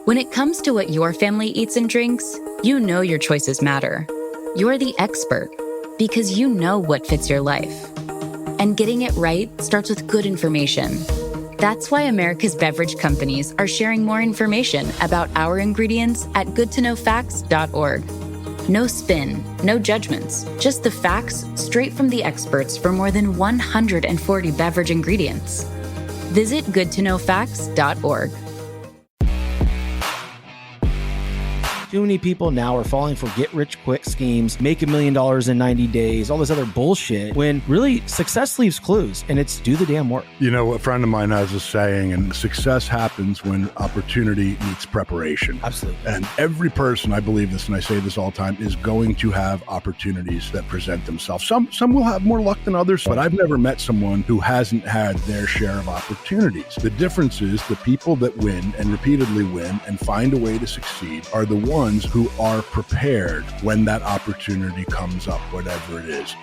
When it comes to what your family eats and drinks, you know your choices matter. You're the expert because you know what fits your life. And getting it right starts with good information. That's why America's beverage companies are sharing more information about our ingredients at goodtoknowfacts.org. No spin, no judgments, just the facts straight from the experts for more than 140 beverage ingredients. Visit goodtoknowfacts.org. Too many people now are falling for get-rich-quick schemes, make $1 million in 90 days, all this other bullshit, when really success leaves clues, and it's do the damn work. You know, a friend of mine has a saying, and success happens when opportunity meets preparation. Absolutely. And every person, I believe this, and I say this all the time, is going to have opportunities that present themselves. Some will have more luck than others, but I've never met someone who hasn't had their share of opportunities. The difference is the people that win and repeatedly win and find a way to succeed are the ones who are prepared when that opportunity comes up, whatever it is.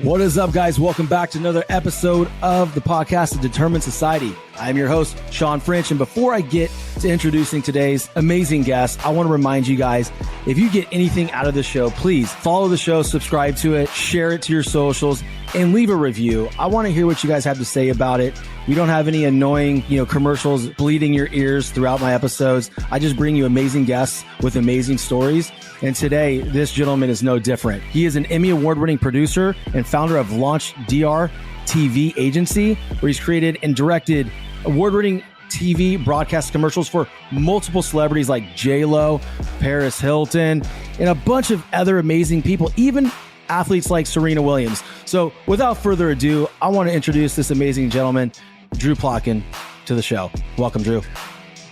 What is up, guys? Welcome back to another episode of the podcast, The Determined Society. I'm your host, Sean French, and before I get to introducing today's amazing guest, I want to remind you guys, if you get anything out of the show, please follow the show, subscribe to it, share it to your socials, and leave a review. I want to hear what you guys have to say about it. We don't have any annoying, commercials bleeding your ears throughout my episodes. I just bring you amazing guests with amazing stories. And today, this gentleman is no different. He is an Emmy award-winning producer and founder of Launch DR TV agency, where he's created and directed award-winning TV broadcast commercials for multiple celebrities like J-Lo, Paris Hilton, and a bunch of other amazing people, even athletes like Serena Williams. So without further ado, I want to introduce this amazing gentleman, Drew Plotkin, to the show. Welcome, Drew.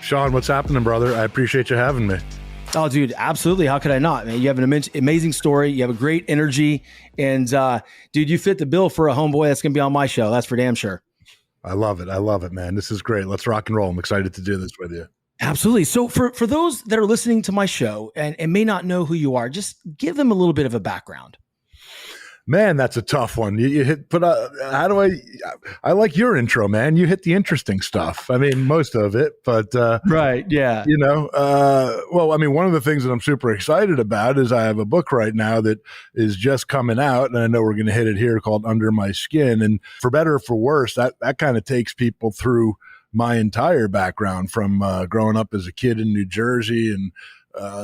Sean, what's happening, brother? I appreciate you having me. Oh, dude, absolutely. How could I not, man? You have an amazing story. You have a great energy. And, dude, you fit the bill for a homeboy that's going to be on my show. That's for damn sure. I love it. I love it, man. This is great. Let's rock and roll. I'm excited to do this with you. Absolutely. So for those that are listening to my show and may not know who you are, just give them a little bit of a background. Man, that's a tough one. You hit, but how do I like your intro, man. You hit the interesting stuff. I mean, most of it, but right. Yeah. Well, I mean, one of the things that I'm super excited about is I have a book right now that is just coming out, and I know we're going to hit it here, called Under My Skin. And for better or for worse, that kind of takes people through my entire background from growing up as a kid in New Jersey and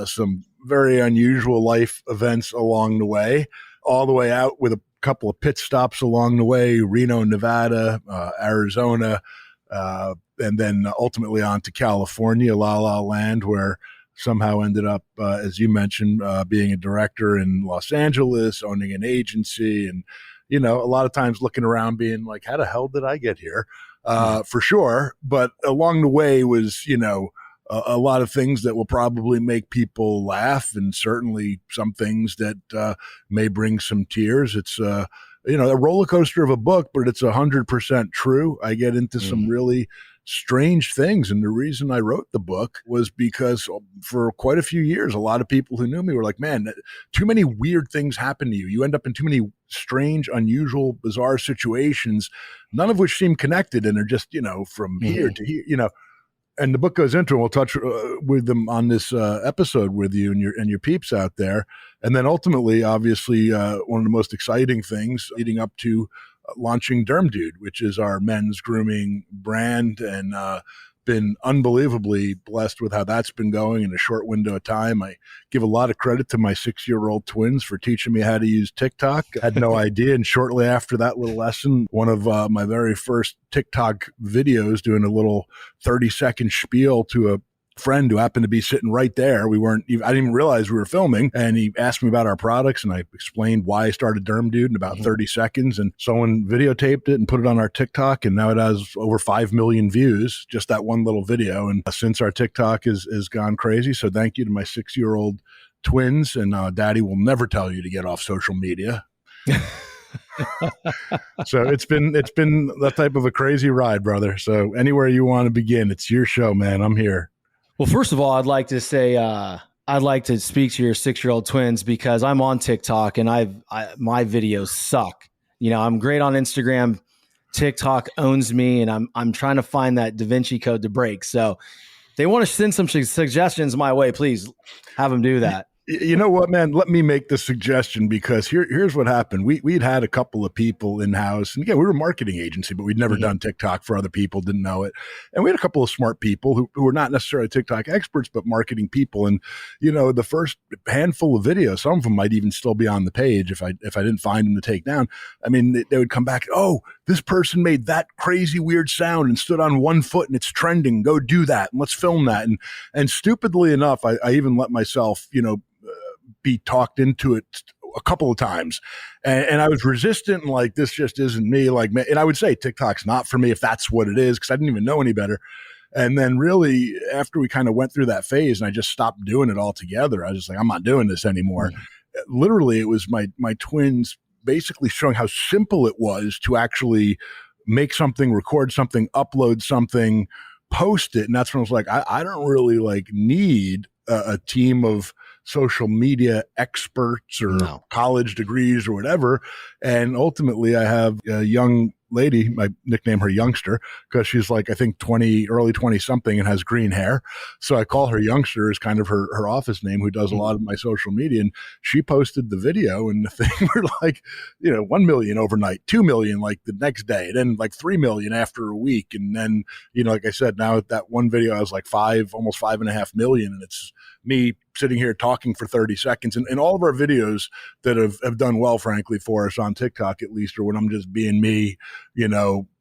some very unusual life events along the way, all the way out with a couple of pit stops along the way, Reno, Nevada, Arizona, and then ultimately on to California, La La Land, where somehow ended up, as you mentioned, being a director in Los Angeles, owning an agency, and, a lot of times looking around being like, how the hell did I get here? For sure. But along the way was, a lot of things that will probably make people laugh, and certainly some things that may bring some tears. It's, a roller coaster of a book, but it's 100% true. I get into some really strange things. And the reason I wrote the book was because for quite a few years, a lot of people who knew me were like, man, too many weird things happen to you. You end up in too many strange, unusual, bizarre situations, none of which seem connected and are just, from here to here, And the book goes into, and we'll touch with them on this episode with you and your peeps out there. And then ultimately, obviously, one of the most exciting things leading up to launching Derm Dude, which is our men's grooming brand, and been unbelievably blessed with how that's been going in a short window of time. I give a lot of credit to my 6-year-old twins for teaching me how to use TikTok. I had no idea. And shortly after that little lesson, one of my very first TikTok videos, doing a little 30-second spiel to a friend who happened to be sitting right there. I didn't even realize we were filming, and he asked me about our products, and I explained why I started Derm Dude in about 30 seconds, and someone videotaped it and put it on our TikTok, and now it has over 5 million views, just that one little video. And since our TikTok has gone crazy, so thank you to my 6-year-old twins, and Daddy will never tell you to get off social media. So it's been that type of a crazy ride, brother. So anywhere you want to begin, it's your show, man. I'm here. Well, first of all, I'd like to say I'd like to speak to your 6-year-old twins, because I'm on TikTok and my videos suck. I'm great on Instagram. TikTok owns me, and I'm trying to find that Da Vinci Code to break. So they want to send some suggestions my way, please have them do that. You know what, man? Let me make the suggestion, because here's what happened. We'd had a couple of people in house, and again, we were a marketing agency, but we'd never done TikTok for other people, didn't know it. And we had a couple of smart people who were not necessarily TikTok experts, but marketing people. And the first handful of videos, some of them might even still be on the page if I didn't find them to take down. I mean, they would come back, oh, this person made that crazy weird sound and stood on one foot and it's trending. Go do that and let's film that. And stupidly enough, I even let myself, be talked into it a couple of times, and I was resistant and like, this just isn't me. Like, and I would say TikTok's not for me if that's what it is, because I didn't even know any better. And then really after we kind of went through that phase and I just stopped doing it altogether, I was just like, I'm not doing this anymore. Literally, it was my twins basically showing how simple it was to actually make something, record something, upload something, post it. And that's when I was like, I don't really need a team of social media experts or college degrees or whatever. And ultimately I have a young lady, I nickname her Youngster because she's like, I think early 20 something and has green hair. So I call her Youngster as kind of her office name, who does a lot of my social media. And she posted the video and the thing were like, 1 million overnight, 2 million like the next day, and then like 3 million after a week. And then, like I said, now that one video, I was like almost 5.5 million. And it's me sitting here talking for 30 seconds. And all of our videos that have done well, frankly, for us on TikTok, at least, or when I'm just being me,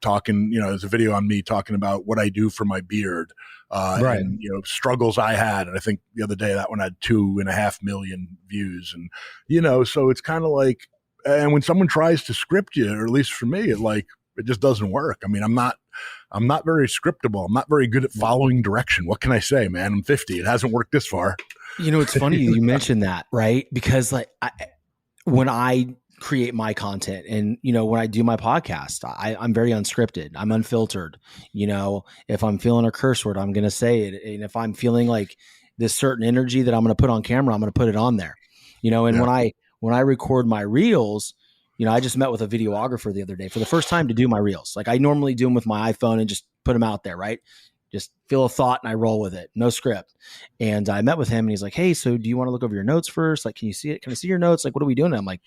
talking, there's a video on me talking about what I do for my beard, and, struggles I had. And I think the other day that one had 2.5 million views. And, so it's kind of like, and when someone tries to script you, or at least for me, it just doesn't work. I mean, I'm not very scriptable. I'm not very good at following direction. What can I say, man? I'm 50. It hasn't worked this far. It's funny you mentioned that, right? Because when I create my content and, when I do my podcast, I'm very unscripted. I'm unfiltered. If I'm feeling a curse word, I'm going to say it. And if I'm feeling like this certain energy that I'm going to put on camera, I'm going to put it on there, when I record my reels, I just met with a videographer the other day for the first time to do my reels. Like I normally do them with my iPhone and just put them out there, right? Just feel a thought and I roll with it. No script. And I met with him and he's like, hey, so do you want to look over your notes first? Like, can you see it? Can I see your notes? Like, what are we doing? And I'm like,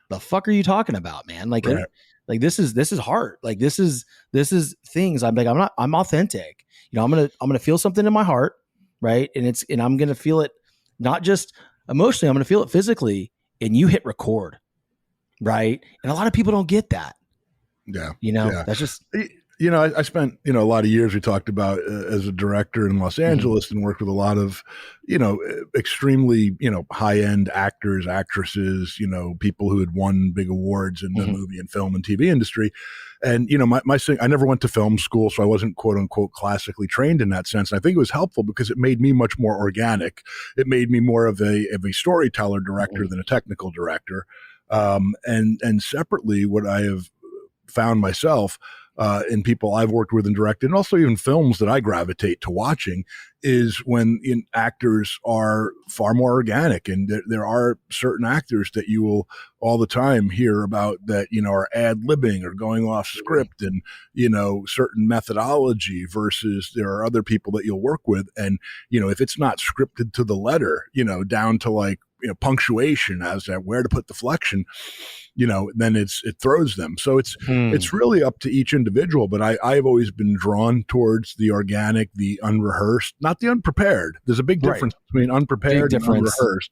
the fuck are you talking about, man? Like, right. This is hard. Like, this is things. I'm like, I'm authentic. I'm going to feel something in my heart. Right. And I'm going to feel it, not just emotionally, I'm going to feel it physically. And you hit record. Right. And a lot of people don't get that. Yeah. That's just, I spent, a lot of years we talked about as a director in Los Angeles and worked with a lot of, extremely, high-end actors, actresses, people who had won big awards in the movie and film and TV industry. And, I never went to film school, so I wasn't quote unquote classically trained in that sense. And I think it was helpful because it made me much more organic. It made me more of a storyteller director than a technical director. And separately, what I have found myself in people I've worked with and directed, and also even films that I gravitate to watching, is when actors are far more organic. And there are certain actors that you will all the time hear about that, are ad-libbing or going off script and, certain methodology, versus there are other people that you'll work with. And, if it's not scripted to the letter, down to punctuation as to where to put the flexion, then it throws them. So it's really up to each individual. But I've always been drawn towards the organic, the unrehearsed, not the unprepared. There's a big difference between unprepared and unrehearsed.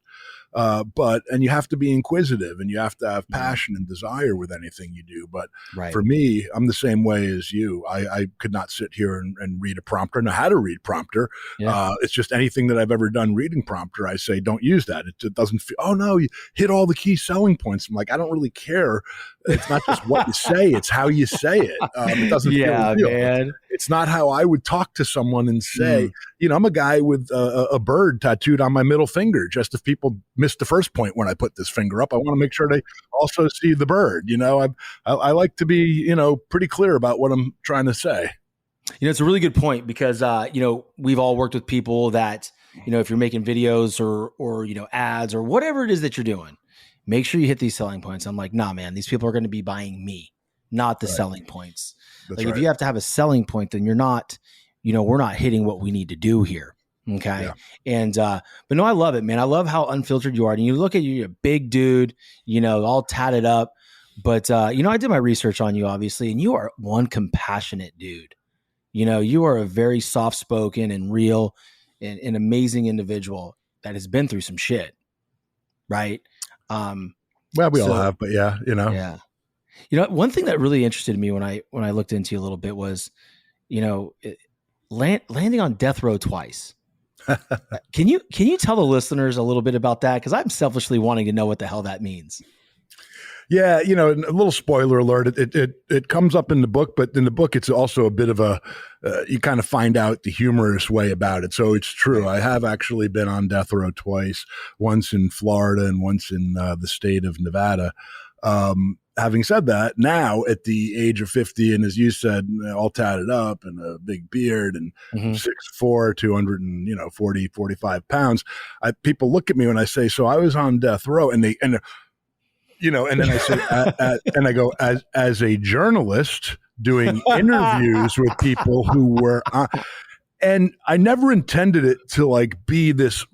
And you have to be inquisitive and you have to have passion and desire with anything you do. But for me, I'm the same way as you. I could not sit here and read a prompter. I know how to read prompter. Yeah. It's just anything that I've ever done reading prompter, I say, don't use that. It doesn't feel, oh no, you hit all the key selling points. I'm like, I don't really care. It's not just what you say, it's how you say it. It doesn't feel real. Man. It's not how I would talk to someone and say, I'm a guy with a bird tattooed on my middle finger. Just if people missed the first point when I put this finger up, I want to make sure they also see the bird. I like to be, pretty clear about what I'm trying to say. It's a really good point because, we've all worked with people that, if you're making videos or ads or whatever it is that you're doing, make sure you hit these selling points. I'm like, nah, man, these people are going to be buying me, not the selling points. If you have to have a selling point, then you're not, we're not hitting what we need to do here. Okay. Yeah. And, but no, I love it, man. I love how unfiltered you are. And you look at you, you're a big dude, all tatted up. But, I did my research on you, obviously, and you are one compassionate dude. You are a very soft spoken and real and amazing individual that has been through some shit. Right. Well, we all have, but yeah. Yeah. One thing that really interested me when I looked into you a little bit was, landing on death row twice. Can you tell the listeners a little bit about that? Because I'm selfishly wanting to know what the hell that means. Yeah, a little spoiler alert. It comes up in the book, but in the book, it's also a bit of a you kind of find out the humorous way about it. So it's true. I have actually been on death row twice, once in Florida and once in the state of Nevada. Having said that, now at the age of 50, and as you said, all tatted up and a big beard and 6'4", 240, 45 pounds, people look at me when I say, so I was on death row, and then I say, and I go, as a journalist doing interviews with people who were, and I never intended it to be this,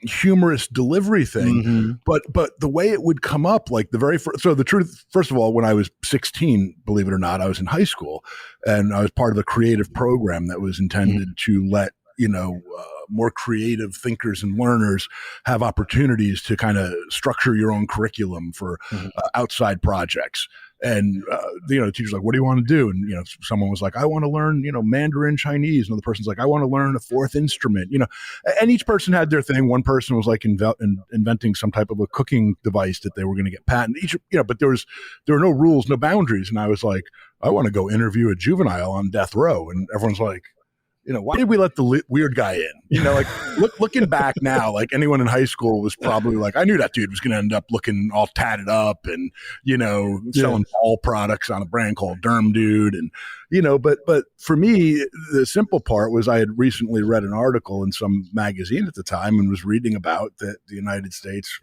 humorous delivery thing, but the way it would come up, the very first, so the truth, first of all, when I was 16, believe it or not, I was in high school, and I was part of a creative program that was intended to let, more creative thinkers and learners have opportunities to kind of structure your own curriculum for outside projects. And, the teacher's like, what do you want to do? And, someone was like, I want to learn, Mandarin Chinese. Another person's like, I want to learn a fourth instrument, and each person had their thing. One person was inventing some type of a cooking device that they were going to get patented. But there were no rules, no boundaries. And I was like, I want to go interview a juvenile on death row. And everyone's like, why did we let the weird guy in? Looking back now, anyone in high school was probably like, I knew that dude was going to end up looking all tatted up and, selling ball products on a brand called Derm Dude. And, but for me, the simple part was I had recently read an article in some magazine at the time and was reading about that the United States,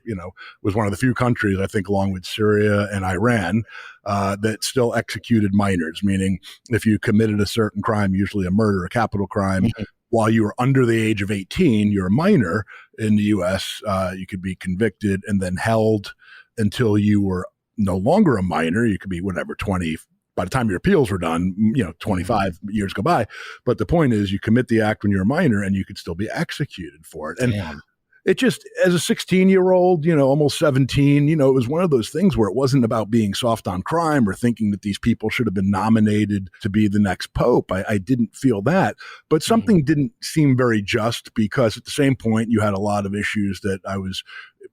was one of the few countries, I think, along with Syria and Iran, that still executed minors, meaning if you committed a certain crime, usually a murder, a capital crime, while you were under the age of 18, you're a minor in the U.S., you could be convicted and then held until you were no longer a minor. You could be 20. By the time your appeals were done, 25 years go by. But the point is, you commit the act when you're a minor and you could still be executed for it. And it just, as a 16-year-old, almost 17, it was one of those things where it wasn't about being soft on crime or thinking that these people should have been nominated to be the next pope. I didn't feel that, but something didn't seem very just, because at the same point you had a lot of issues that I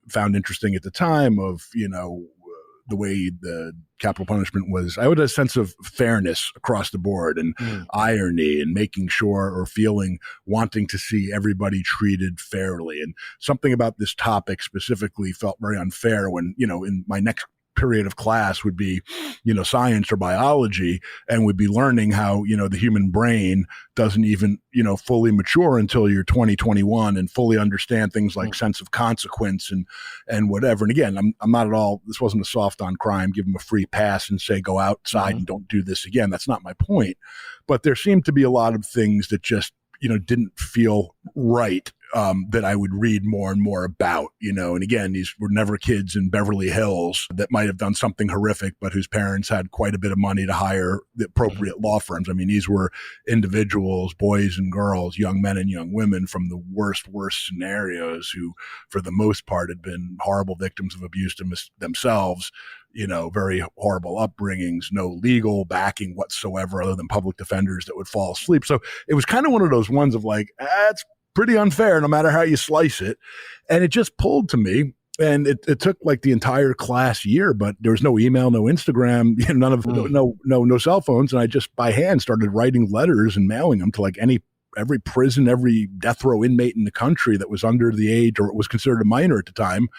found interesting at the time of, the way the capital punishment was. I had a sense of fairness across the board and irony and making sure or wanting to see everybody treated fairly. And something about this topic specifically felt very unfair when, in my next period of class would be, science or biology, and would be learning how, the human brain doesn't even, fully mature until you're 20, 21 and fully understand things like sense of consequence and whatever. And again, I'm not at all, this wasn't a soft on crime, give them a free pass and say, go outside and don't do this again. That's not my point. But there seemed to be a lot of things that just, didn't feel right, that I would read more and more about, and again, these were never kids in Beverly Hills that might have done something horrific, but whose parents had quite a bit of money to hire the appropriate law firms. I mean, these were individuals, boys and girls, young men and young women from the worst scenarios who, for the most part, had been horrible victims of abuse themselves, very horrible upbringings, no legal backing whatsoever other than public defenders that would fall asleep. So it was kind of one of those ones of it's pretty unfair no matter how you slice it. And it just pulled to me. And it took the entire class year, but there was no email, no Instagram, none of no cell phones. And I just by hand started writing letters and mailing them to every prison, every death row inmate in the country that was under the age or was considered a minor at the time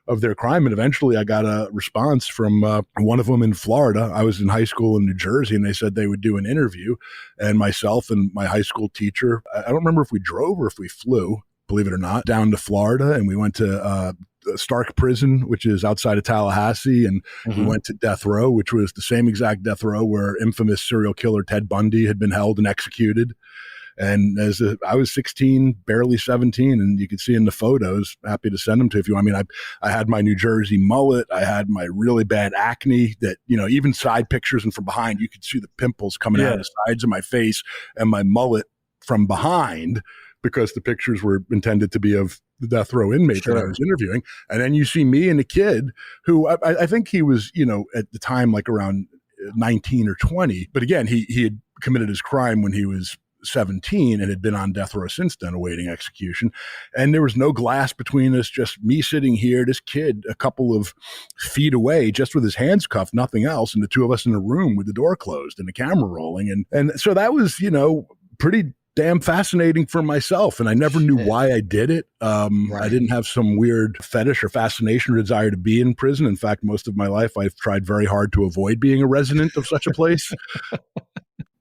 of their crime. And eventually I got a response from one of them in Florida. I was in high school in New Jersey, and they said they would do an interview. And myself and my high school teacher, I don't remember if we drove or if we flew, believe it or not, down to Florida. And we went to Stark Prison, which is outside of Tallahassee. And we went to death row, which was the same exact death row where infamous serial killer Ted Bundy had been held and executed. And I was 16, barely 17, and you could see in the photos, happy to send them to you if you want. I mean, I had my New Jersey mullet. I had my really bad acne that, even side pictures and from behind, you could see the pimples coming out of the sides of my face and my mullet from behind, because the pictures were intended to be of the death row inmate that I was interviewing. And then you see me and a kid who I think he was, at the time, like around 19 or 20. But again, he had committed his crime when he was 17 and had been on death row since then, awaiting execution. And there was no glass between us, just me sitting here, this kid a couple of feet away, just with his hands cuffed, nothing else. And the two of us in a room with the door closed and the camera rolling. And so that was, pretty damn fascinating for myself. And I never knew why I did it. I didn't have some weird fetish or fascination or desire to be in prison. In fact, most of my life, I've tried very hard to avoid being a resident of such a place.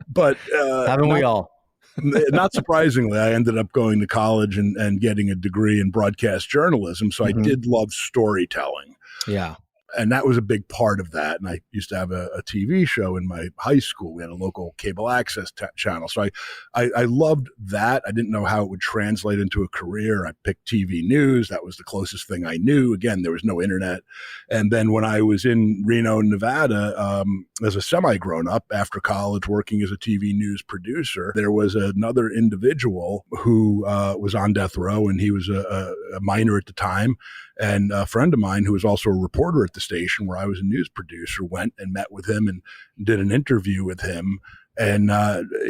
But haven't we all? Not surprisingly, I ended up going to college and getting a degree in broadcast journalism. So I did love storytelling. Yeah. And that was a big part of that. And I used to have a TV show in my high school. We had a local cable access channel. So I loved that. I didn't know how it would translate into a career. I picked TV news. That was the closest thing I knew. Again, there was no internet. And then when I was in Reno, Nevada, as a semi-grown up after college working as a TV news producer, there was another individual who was on death row, and he was a minor at the time. And a friend of mine who was also a reporter at the station where I was a news producer went and met with him and did an interview with him. And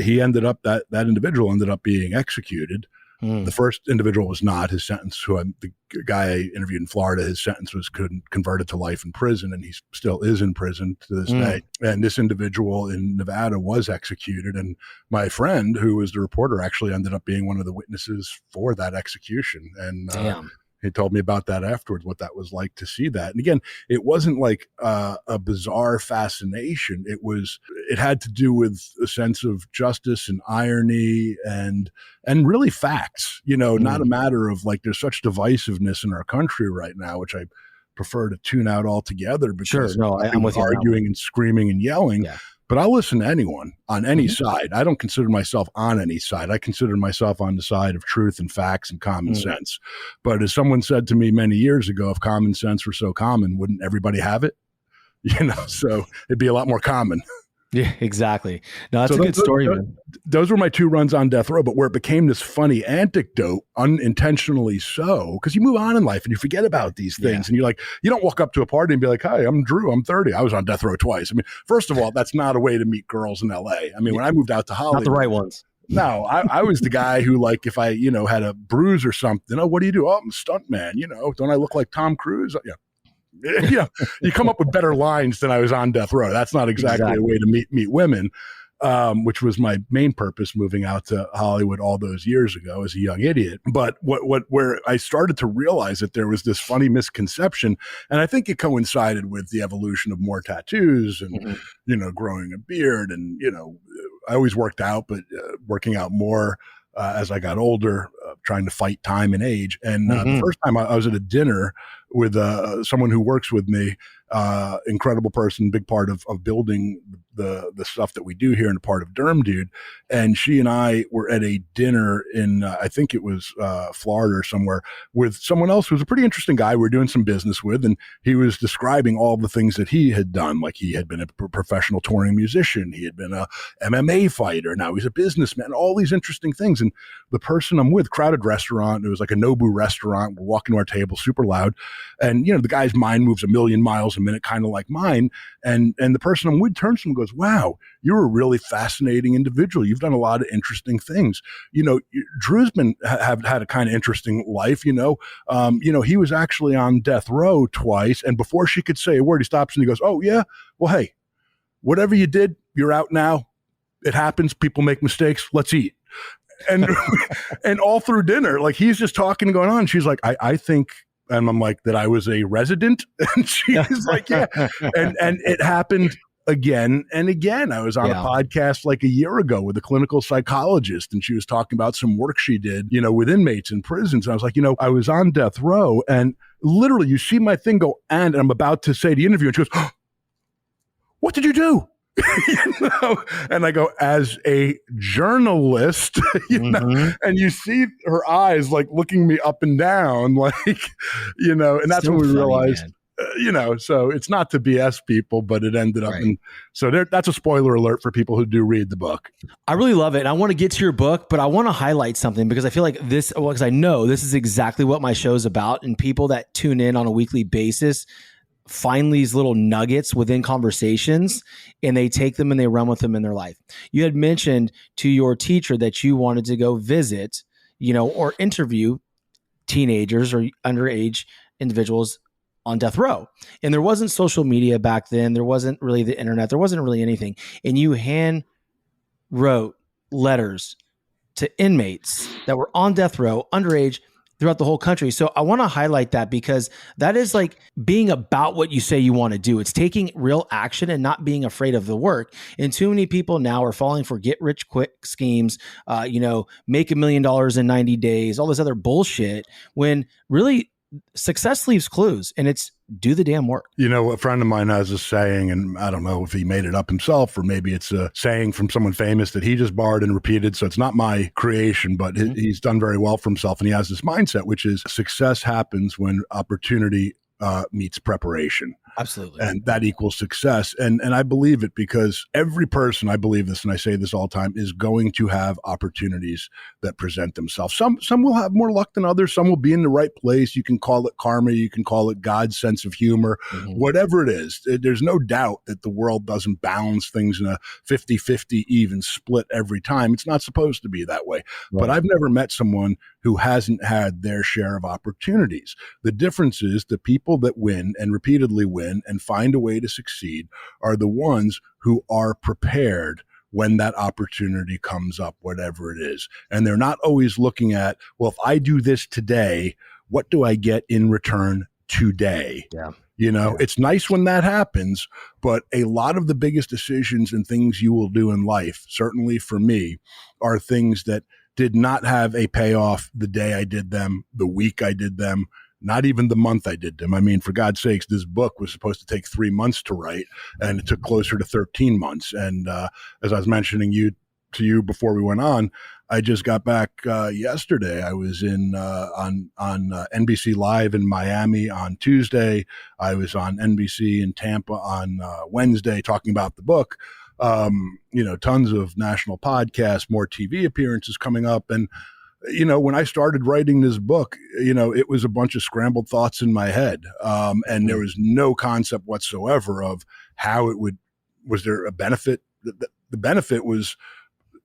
he ended up, that individual ended up being executed. The first individual was not. His sentence, the guy I interviewed in Florida, his sentence was converted to life in prison, and he still is in prison to this day. And this individual in Nevada was executed. And my friend, who was the reporter, actually ended up being one of the witnesses for that execution. And he told me about that afterwards, what that was like to see that. And again, it wasn't like a bizarre fascination. It had to do with a sense of justice and irony and really facts, not a matter of like, there's such divisiveness in our country right now, which I prefer to tune out altogether because I'm with arguing and screaming and yelling. Yeah. But I'll listen to anyone on any side. I don't consider myself on any side. I consider myself on the side of truth and facts and common sense. But as someone said to me many years ago, if common sense were so common, wouldn't everybody have it? So it'd be a lot more common. Yeah, exactly. No, that's a good story, man. Those were my two runs on death row, but where it became this funny anecdote, unintentionally so, because you move on in life and you forget about these things. And you're like, you don't walk up to a party and be like, hi, I'm Drew, I'm 30. I was on death row twice. I mean, first of all, that's not a way to meet girls in LA. I mean, when I moved out to Hollywood. Not the right ones. No, I was the guy who, like, if I, had a bruise or something, what do you do? Oh, I'm a stunt man. Don't I look like Tom Cruise? Yeah. You come up with better lines than I was on death row. That's not exactly a way to meet women, which was my main purpose moving out to Hollywood all those years ago as a young idiot. But where I started to realize that there was this funny misconception, and I think it coincided with the evolution of more tattoos and, growing a beard. And, I always worked out, but working out more as I got older, trying to fight time and age. And the first time I was at a dinner with someone who works with me, incredible person, big part of building the stuff that we do here and a part of Derm Dude. And she and I were at a dinner in, I think it was Florida or somewhere, with someone else who was a pretty interesting guy we were doing some business with. And he was describing all the things that he had done. Like he had been a professional touring musician. He had been a MMA fighter. Now he's a businessman, all these interesting things. And the person I'm with, crowded restaurant, it was like a Nobu restaurant. We're walking to our table, super loud. And, the guy's mind moves a million miles a minute, kind of like mine. And the person I'm with turns to him and goes, wow, you're a really fascinating individual. You've done a lot of interesting things. Drew's have had a kind of interesting life. He was actually on death row twice. And before she could say a word, he stops and he goes, oh yeah, well, hey, whatever you did, you're out now. It happens. People make mistakes. Let's eat. And and all through dinner, like he's just talking and going on. She's like, I think, and I'm like, that I was a resident. And she's like, yeah. And it happened again and again. I was on a podcast like a year ago with a clinical psychologist, and she was talking about some work she did, with inmates in prisons. And I was like, I was on death row, and literally you see my thing go, and I'm about to say the interview, and she goes, oh, what did you do? And I go, as a journalist, and you see her eyes like looking me up and down, like, and that's So when we funny, realized, man. So it's not to BS people, but it ended up Right. that's a spoiler alert for people who do read the book. I really love it. And I want to get to your book, but I want to highlight something because I feel like because I know this is exactly what my show's about. And people that tune in on a weekly basis find these little nuggets within conversations and they take them and they run with them in their life. You had mentioned to your teacher that you wanted to go visit, or interview teenagers or underage individuals on death row. And there wasn't social media back then. There wasn't really the internet. There wasn't really anything. And you hand wrote letters to inmates that were on death row, underage, throughout the whole country. So I want to highlight that because that is like being about what you say you want to do. It's taking real action and not being afraid of the work. And too many people now are falling for get rich quick schemes, make $1 million in 90 days, all this other bullshit, when really success leaves clues, and it's do the damn work. A friend of mine has a saying, and I don't know if he made it up himself or maybe it's a saying from someone famous that he just borrowed and repeated. So it's not my creation, but he's done very well for himself. And he has this mindset, which is success happens when opportunity meets preparation. Absolutely. And that equals success. And I believe it because every person, I believe this, and I say this all the time, is going to have opportunities that present themselves. Some will have more luck than others. Some will be in the right place. You can call it karma. You can call it God's sense of humor, whatever it is. There's no doubt that the world doesn't balance things in a 50-50 even split every time. It's not supposed to be that way. Right. But I've never met someone who hasn't had their share of opportunities. The difference is the people that win and repeatedly win and find a way to succeed are the ones who are prepared when that opportunity comes up, whatever it is. And they're not always looking at, well, if I do this today, what do I get in return today? Yeah. It's nice when that happens, but a lot of the biggest decisions and things you will do in life, certainly for me, are things that did not have a payoff the day I did them, the week I did them, not even the month I did them. I mean, for God's sakes, this book was supposed to take 3 months to write, and it took closer to 13 months. And as I was mentioning to you before we went on, I just got back yesterday. I was on NBC Live in Miami on Tuesday. I was on NBC in Tampa on Wednesday talking about the book. Tons of national podcasts, more TV appearances coming up. And when I started writing this book, it was a bunch of scrambled thoughts in my head. And there was no concept whatsoever of how was there a benefit? The benefit was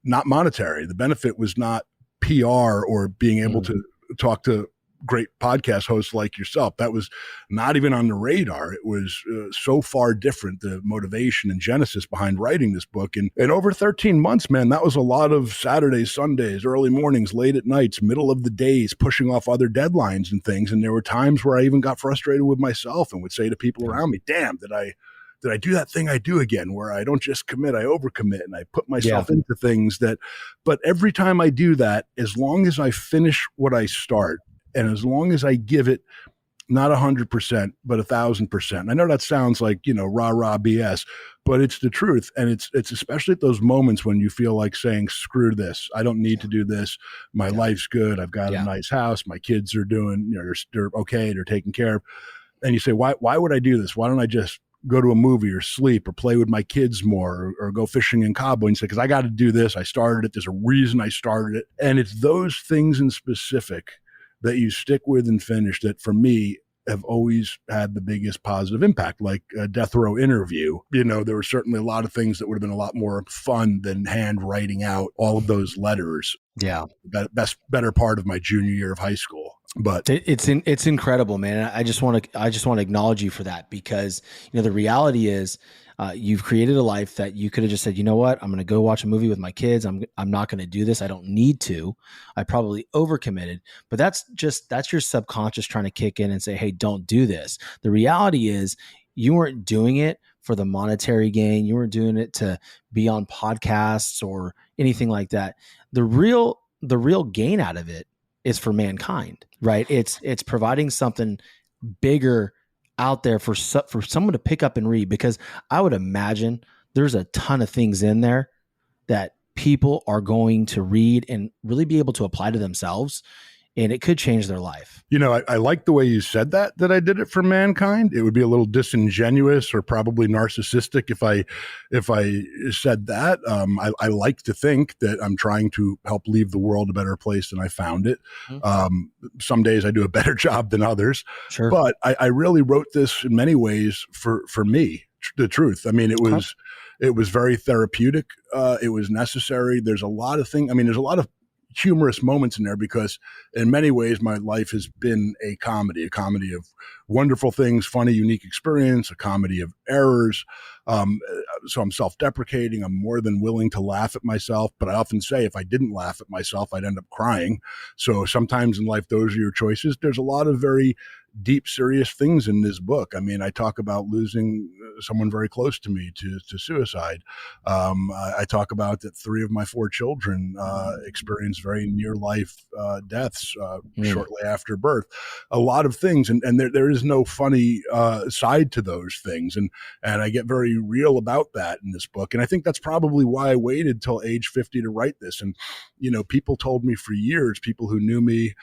not monetary. The benefit was not PR or being able to talk to great podcast hosts like yourself. That was not even on the radar. It was so far different, the motivation and genesis behind writing this book. And over 13 months, man, that was a lot of Saturdays, Sundays, early mornings, late at nights, middle of the days, pushing off other deadlines and things. And there were times where I even got frustrated with myself and would say to people around me, damn, did I do that thing I do again, where I don't just commit, I overcommit and I put myself into things but every time I do that, as long as I finish what I start, and as long as I give it not 100%, but 1,000%. I know that sounds like, rah BS, but it's the truth. And it's especially at those moments when you feel like saying, screw this. I don't need to do this. My life's good. I've got a nice house. My kids are doing, they're okay. They're taken care of. And you say, why would I do this? Why don't I just go to a movie or sleep or play with my kids more or go fishing in Cabo? And say, because I got to do this. I started it. There's a reason I started it. And it's those things in specific that you stick with and finish that for me have always had the biggest positive impact, like a death row interview. There were certainly a lot of things that would have been a lot more fun than hand writing out all of those letters. Yeah. Better part of my junior year of high school. But it's incredible, man. I just want to acknowledge you for that because, the reality is, you've created a life that you could have just said, you know what, I'm going to go watch a movie with my kids. I'm not going to do this. I don't need to. I probably overcommitted, but that's your subconscious trying to kick in and say, hey, don't do this. The reality is you weren't doing it for the monetary gain. You weren't doing it to be on podcasts or anything like that. The real gain out of it is for mankind, right? It's providing something bigger out there for someone to pick up and read, because I would imagine there's a ton of things in there that people are going to read and really be able to apply to themselves, and it could change their life. You know, I like the way you said that I did it for mankind. It would be a little disingenuous or probably narcissistic if I said that. I like to think that I'm trying to help leave the world a better place than I found it. Some days I do a better job than others, Sure. but I really wrote this in many ways for me, the truth. I mean, it was very therapeutic. It was necessary. There's a lot of things. I mean, there's a lot of humorous moments in there because in many ways my life has been a comedy of wonderful things, funny, unique experience, a comedy of errors. So I'm self-deprecating. I'm more than willing to laugh at myself, but I often say if I didn't laugh at myself, I'd end up crying. So sometimes in life, those are your choices. There's a lot of very deep, serious things in this book. I mean, I talk about losing someone very close to me to suicide. I talk about that 3 of my 4 children experienced very near life deaths shortly after birth. A lot of things, and there is no funny side to those things, and I get very real about that in this book. And I think that's probably why I waited till age 50 to write this. And you know, people told me for years, people who knew me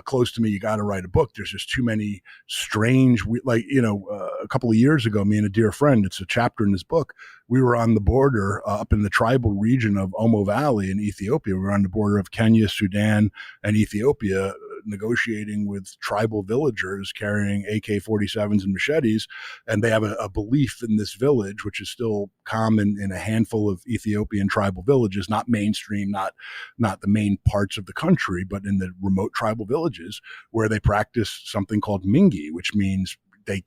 close to me, you got to write a book. There's just too many strange, a couple of years ago, me and a dear friend, it's a chapter in this book. We were on the border up in the tribal region of Omo Valley in Ethiopia. We were on the border of Kenya, Sudan, and Ethiopia, negotiating with tribal villagers carrying AK-47s and machetes. And they have a belief in this village, which is still common in a handful of Ethiopian tribal villages, not mainstream, not the main parts of the country, but in the remote tribal villages, where they practice something called mingi, which means they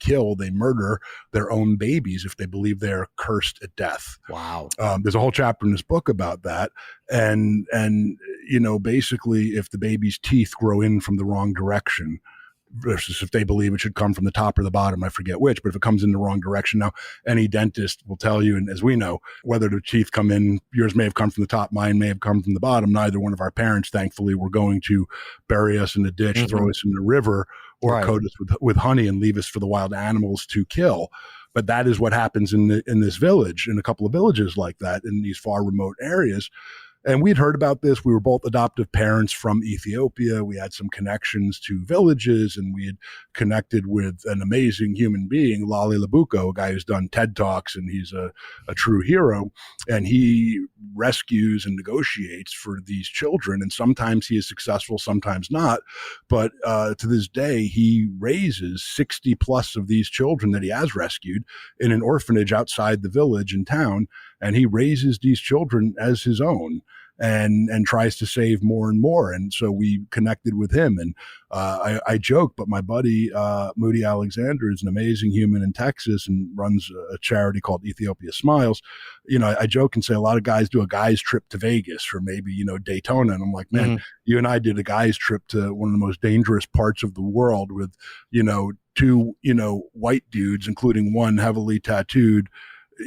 murder their own babies if they believe they're cursed at death. Wow. There's a whole chapter in this book about that. And, you know, basically if the baby's teeth grow in from the wrong direction versus if they believe it should come from the top or the bottom, I forget which, but if it comes in the wrong direction. Now, any dentist will tell you, and as we know, whether the teeth come in, yours may have come from the top, mine may have come from the bottom. Neither one of our parents, thankfully, were going to bury us in a ditch, throw us in the river, or coat us with honey and leave us for the wild animals to kill. But that is what happens in this village, in a couple of villages like that, in these far remote areas. And we'd heard about this. We were both adoptive parents from Ethiopia. We had some connections to villages, and we had connected with an amazing human being, Lale Labuko, a guy who's done TED Talks, and he's a true hero. And he rescues and negotiates for these children. And sometimes he is successful, sometimes not. But to this day, he raises 60 plus of these children that he has rescued in an orphanage outside the village and town. And he raises these children as his own and tries to save more and more. And so we connected with him. And I joke, but my buddy, Moody Alexander, is an amazing human in Texas and runs a charity called Ethiopia Smiles. You know, I joke and say a lot of guys do a guy's trip to Vegas or maybe, you know, Daytona. And I'm like, man, you and I did a guy's trip to one of the most dangerous parts of the world with, you know, 2, you know, white dudes, including one heavily tattooed,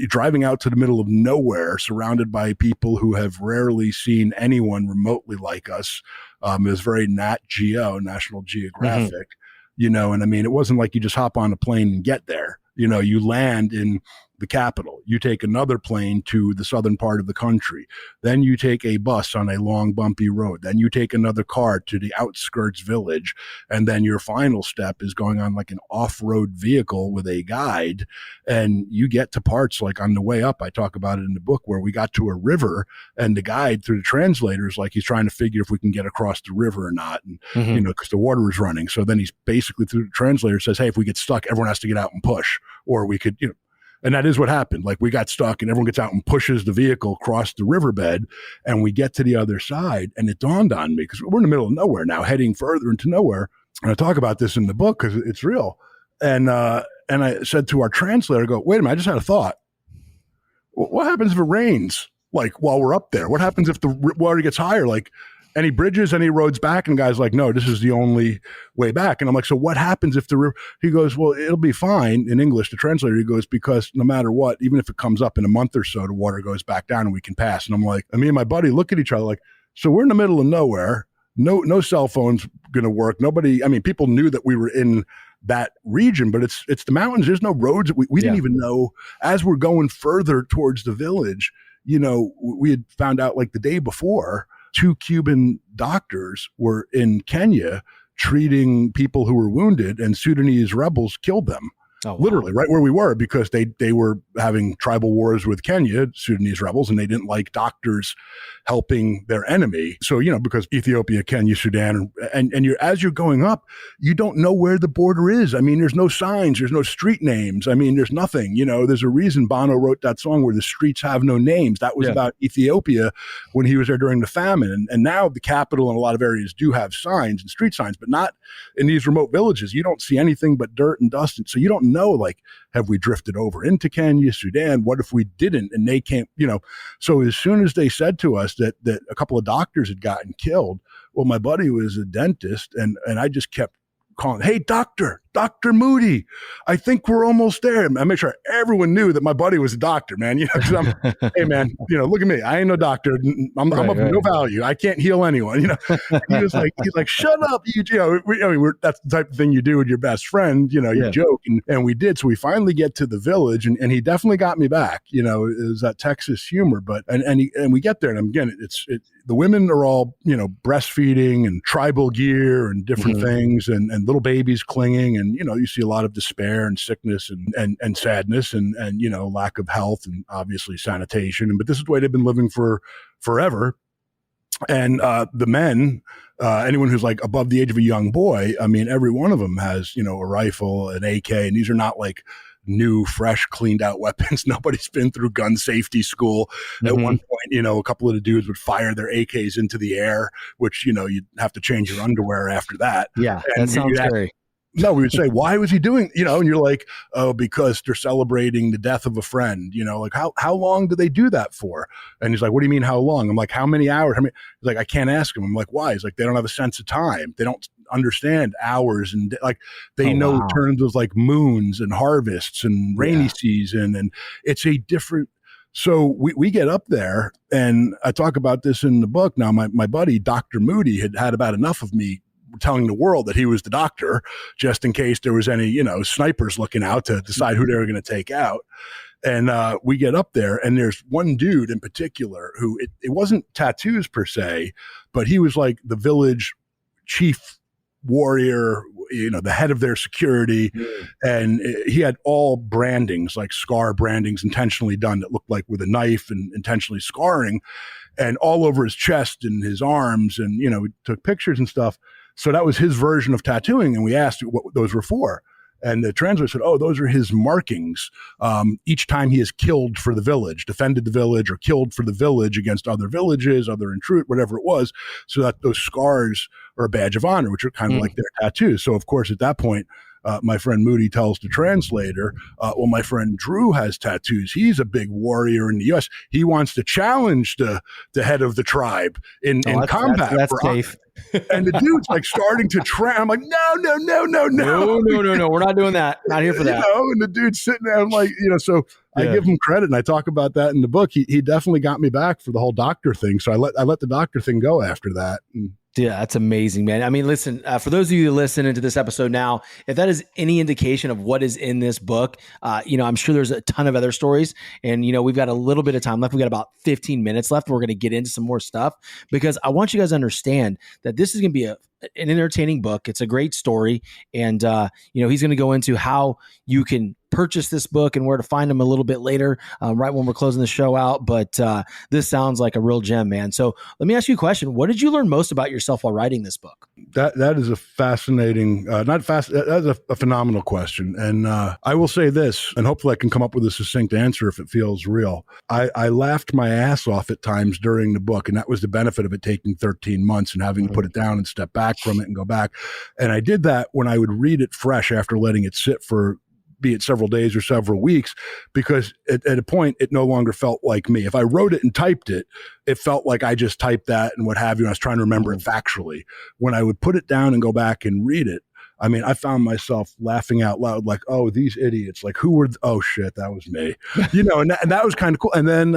driving out to the middle of nowhere, surrounded by people who have rarely seen anyone remotely like us. It was very Nat Geo, National Geographic, you know, and I mean, it wasn't like you just hop on a plane and get there. You know, you land in the capital, you take another plane to the southern part of the country, then you take a bus on a long bumpy road, then you take another car to the outskirts village, and then your final step is going on like an off-road vehicle with a guide, and you get to parts like on the way up, I talk about it in the book, where we got to a river and the guide through the translators, like he's trying to figure if we can get across the river or not, and you know, because the water is running. So then he's basically through the translator says, hey, if we get stuck, everyone has to get out and push, or we could, you know. And that is what happened. Like we got stuck and everyone gets out and pushes the vehicle across the riverbed, and we get to the other side. And it dawned on me, because we're in the middle of nowhere now, heading further into nowhere. And I talk about this in the book because it's real. And I said to our translator, I go, wait a minute, I just had a thought. What happens if it rains? Like while we're up there, what happens if the water gets higher? Like, any bridges, any roads back? And the guy's like, no, this is the only way back. And I'm like, so what happens if the river? He goes, well, it'll be fine. In English, the translator, he goes, because no matter what, even if it comes up in a month or so, the water goes back down and we can pass. And I'm like, and me and my buddy look at each other like, so we're in the middle of nowhere. No cell phones going to work. Nobody, I mean, people knew that we were in that region, but it's the mountains. There's no roads. We didn't even know as we're going further towards the village, we had found out like the day before, 2 Cuban doctors were in Kenya treating people who were wounded, and Sudanese rebels killed them. Oh, wow. Literally right where we were, because they were having tribal wars with Kenya, Sudanese rebels, and they didn't like doctors helping their enemy. So, because Ethiopia, Kenya, Sudan, and as you're going up, you don't know where the border is. I mean, there's no signs, there's no street names. I mean, there's nothing, there's a reason Bono wrote that song where the streets have no names. That was about Ethiopia when he was there during the famine. And now the capital and a lot of areas do have signs and street signs, but not in these remote villages. You don't see anything but dirt and dust. And so you don't know, like, have we drifted over into Kenya, Sudan? What if we didn't and they can't, So as soon as they said to us that a couple of doctors had gotten killed, well, my buddy was a dentist, and I just kept calling, hey, Dr. Moody, I think we're almost there. I made sure everyone knew that my buddy was a doctor, man. Because I'm, hey, man, look at me. I ain't no doctor. I'm of no value. I can't heal anyone. He's like, shut up. That's the type of thing you do with your best friend. You joke, and we did. So we finally get to the village, and he definitely got me back. It was that Texas humor, but and we get there, and again, the women are all breastfeeding and tribal gear and different things, and little babies clinging. And, you see a lot of despair and sickness and sadness and lack of health and obviously sanitation. But this is the way they've been living for forever. And the men, anyone who's like above the age of a young boy, I mean, every one of them has, a rifle, an AK, and these are not like new, fresh, cleaned out weapons. Nobody's been through gun safety school. At one point, a couple of the dudes would fire their AKs into the air, which, you'd have to change your underwear after that. Yeah, and that sounds scary. No, we would say, why was he doing, and you're like, oh, because they're celebrating the death of a friend, like how long do they do that for? And he's like, what do you mean how long? I'm like, how many hours? He's like, I can't ask him. I'm like, why? He's like, they don't have a sense of time. They don't understand hours, and like they know terms of like moons and harvests and rainy season. And it's a different. So we get up there, and I talk about this in the book. Now, my buddy, Dr. Moody, had about enough of me telling the world that he was the doctor, just in case there was any, snipers looking out to decide who they were going to take out. And we get up there, and there's one dude in particular who it wasn't tattoos per se, but he was like the village chief warrior, the head of their security. And he had all brandings, like scar brandings intentionally done that looked like with a knife and intentionally scarring, and all over his chest and his arms. And, we took pictures and stuff. So that was his version of tattooing. And we asked what those were for. And the translator said, oh, those are his markings. Each time he is killed for the village, defended the village, or killed for the village against other villages, other intrude, whatever it was, so that those scars are a badge of honor, which are kind of like their tattoos. So, of course, at that point, my friend Moody tells the translator, well, my friend Drew has tattoos. He's a big warrior in the U.S. He wants to challenge the head of the tribe in combat. That's safe. And the dude's like starting to try. I'm like, no. No. We're not doing that. Not here for that. And the dude's sitting there. I'm like, so I give him credit, and I talk about that in the book. He definitely got me back for the whole doctor thing. So I let the doctor thing go after that. Yeah, that's amazing, man. I mean, listen, for those of you who listen into this episode now, if that is any indication of what is in this book, I'm sure there's a ton of other stories, and, we've got a little bit of time left. We've got about 15 minutes left. We're going to get into some more stuff, because I want you guys to understand that this is going to be an entertaining book. It's a great story. And, he's going to go into how you can purchase this book and where to find them a little bit later, right when we're closing the show out. But this sounds like a real gem, man. So let me ask you a question. What did you learn most about yourself while writing this book? That is a fascinating, that's a phenomenal question. And I will say this, and hopefully I can come up with a succinct answer if it feels real. I laughed my ass off at times during the book, and that was the benefit of it taking 13 months and having to put it down and step back from it and go back. And I did that when I would read it fresh after letting it sit for, be it several days or several weeks, because at a point it no longer felt like me. If I wrote it and typed it, it felt like I just typed that and what have you. And I was trying to remember it factually. When I would put it down and go back and read it, I mean, I found myself laughing out loud, like, oh, these idiots, like who were, oh shit, that was me, and that was kind of cool. And then,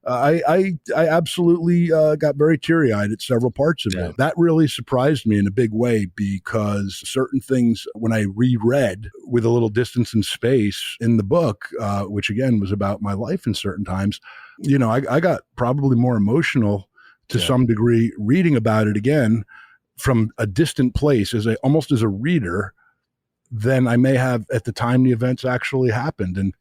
I absolutely got very teary-eyed at several parts of it. That really surprised me in a big way, because certain things, when I reread with a little distance and space in the book, which again was about my life in certain times, I got probably more emotional to some degree reading about it again from a distant place, almost as a reader, than I may have at the time the events actually happened. And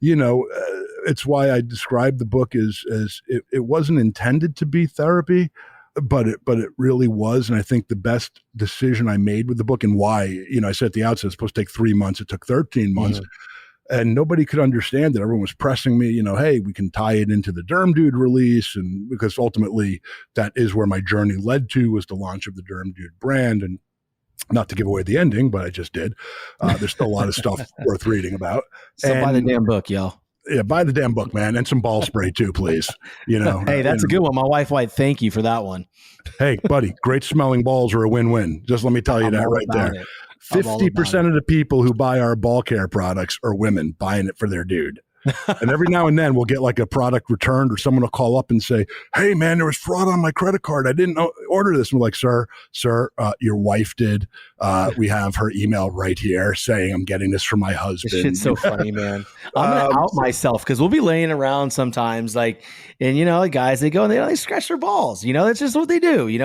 it's why I described the book as it wasn't intended to be therapy, but it really was. And I think the best decision I made with the book, and why, I said at the outset, it's supposed to take 3 months. It took 13 months. And nobody could understand it. Everyone was pressing me, hey, we can tie it into the Derm Dude release. And because ultimately that is where my journey led to, was the launch of the Derm Dude brand. And not to give away the ending, but I just did. There's still a lot of stuff worth reading about. So buy the damn book, y'all. Yeah, buy the damn book, man, and some ball spray too, please. Hey, that's a good one. My wife might thank you for that one. Hey, buddy, great smelling balls are a win-win. Just let me tell you that right there. 50% of the people who buy our ball care products are women buying it for their dude. And every now and then we'll get like a product returned, or someone will call up and say, hey man, there was fraud on my credit card. I didn't order this. And we're like, sir, your wife did. We have her email right here saying I'm getting this from my husband. This shit's so funny, man. I'm going to out myself, because we'll be laying around sometimes, and guys, they go and they scratch their balls. That's just what they do.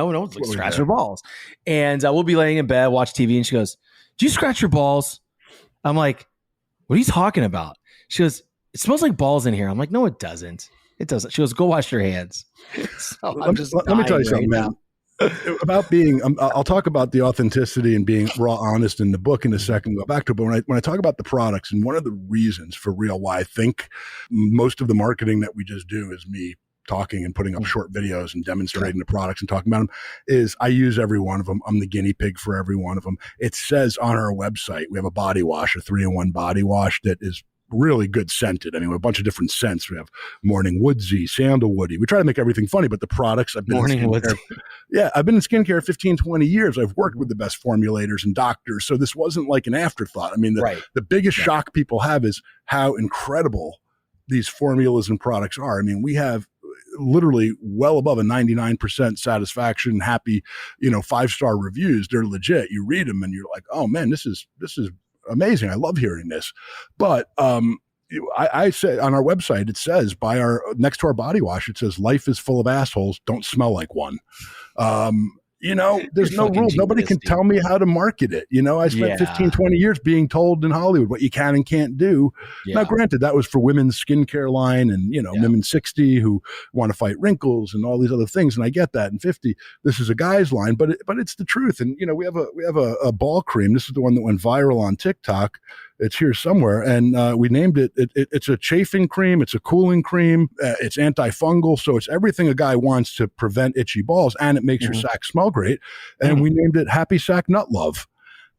Scratch their balls. And we'll be laying in bed, watch TV, and she goes, do you scratch your balls? I'm like, what are you talking about? She goes, it smells like balls in here. I'm like, no, it doesn't. It doesn't. She goes, go wash your hands. So let me tell you something, man. About being, I'll talk about the authenticity and being raw, honest in the book in a second. Go back to it, but when I talk about the products, and one of the reasons for real why I think most of the marketing that we just do is me talking and putting up short videos and demonstrating the products and talking about them, is I use every one of them. I'm the guinea pig for every one of them. It says on our website, we have a body wash, a 3-in-1 body wash that is really good scented. I mean, a bunch of different scents. We have morning woodsy, sandalwoody. We try to make everything funny, but the products, I've been in skincare 15, 20 years. I've worked with the best formulators and doctors. So this wasn't like an afterthought. I mean, the biggest shock people have is how incredible these formulas and products are. I mean, we have literally well above a 99% satisfaction, happy, 5-star reviews. They're legit. You read them and you're like, oh man, this is amazing. I love hearing this. But I say on our website, it says next to our body wash, it says, life is full of assholes. Don't smell like one. There's no rules. Nobody can tell me how to market it. I spent 15, 20 years being told in Hollywood what you can and can't do. Now, granted, that was for women's skincare line and, women 60 who want to fight wrinkles and all these other things. And I get that. And 50, this is a guy's line, but it's the truth. And, we have a ball cream. This is the one that went viral on TikTok. It's here somewhere. And we named it, it's a chafing cream. It's a cooling cream. It's antifungal. So it's everything a guy wants to prevent itchy balls. And it makes your sack smell great. And we named it Happy Sack Nut Love.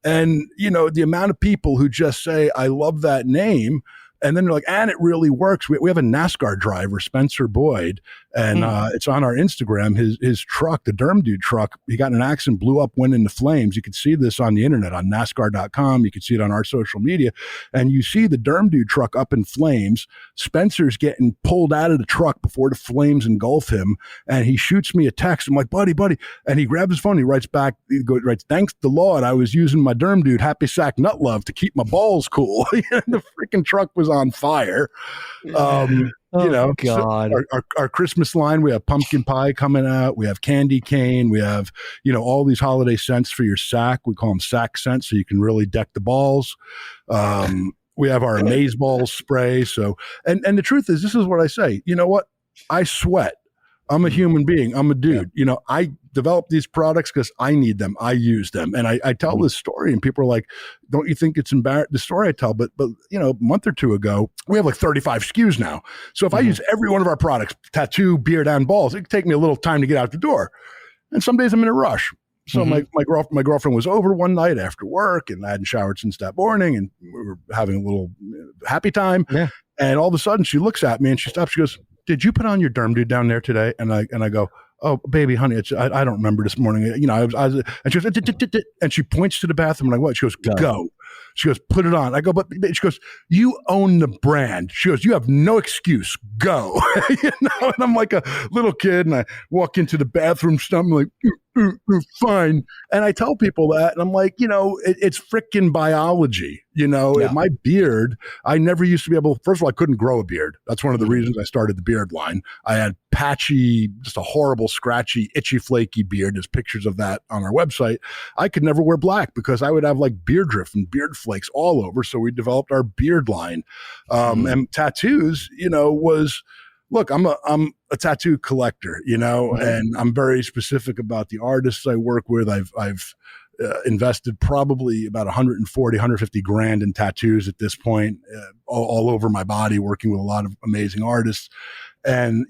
And, the amount of people who just say, I love that name. And then they're like, and it really works. We have a NASCAR driver, Spencer Boyd, and it's on our Instagram. His truck, the Derm Dude truck, he got in an accident, blew up, went into flames. You could see this on the internet on NASCAR.com. You could see it on our social media. And you see the Derm Dude truck up in flames. Spencer's getting pulled out of the truck before the flames engulf him. And he shoots me a text. I'm like, buddy. And he grabs his phone. He writes back, writes, thanks the Lord, I was using my Derm Dude Happy Sack Nut Love to keep my balls cool. The freaking truck was on fire. God. So our Christmas line, we have pumpkin pie coming out. We have candy cane. We have, all these holiday scents for your sack. We call them sack scents, so you can really deck the balls. We have our Amaze Balls spray. So, and the truth is, this is what I say. You know what? I sweat. I'm a human being. I'm a dude. I develop these products because I need them. I use them. And I tell this story and people are like, don't you think it's embarrassing? The story I tell, but a month or two ago, we have like 35 SKUs now. So if I use every one of our products, tattoo, beard, and balls, it could take me a little time to get out the door. And some days I'm in a rush. So my girlfriend was over one night after work and I hadn't showered since that morning and we were having a little happy time. Yeah. And all of a sudden she looks at me and she stops. She goes, did you put on your Derm Dude down there today? And I go, oh, baby, honey, I don't remember this morning. And she goes, and she points to the bathroom. And I what? She goes, go. She goes, put it on. I go, but she goes, you own the brand. She goes, you have no excuse. Go. And I'm like a little kid, and I walk into the bathroom, I'm like, fine. And I tell people that, and I'm like, it's freaking biology. My beard, I never used to be able, first of all, I couldn't grow a beard. That's one of the reasons I started the beard line. I had patchy, just a horrible, scratchy, itchy, flaky beard. There's pictures of that on our website. I could never wear black because I would have like beard drift and beard flakes all over. So we developed our beard line. And tattoos, look, I'm a tattoo collector, and I'm very specific about the artists I work with. I've invested probably about 150 grand in tattoos at this point, all over my body, working with a lot of amazing artists. And,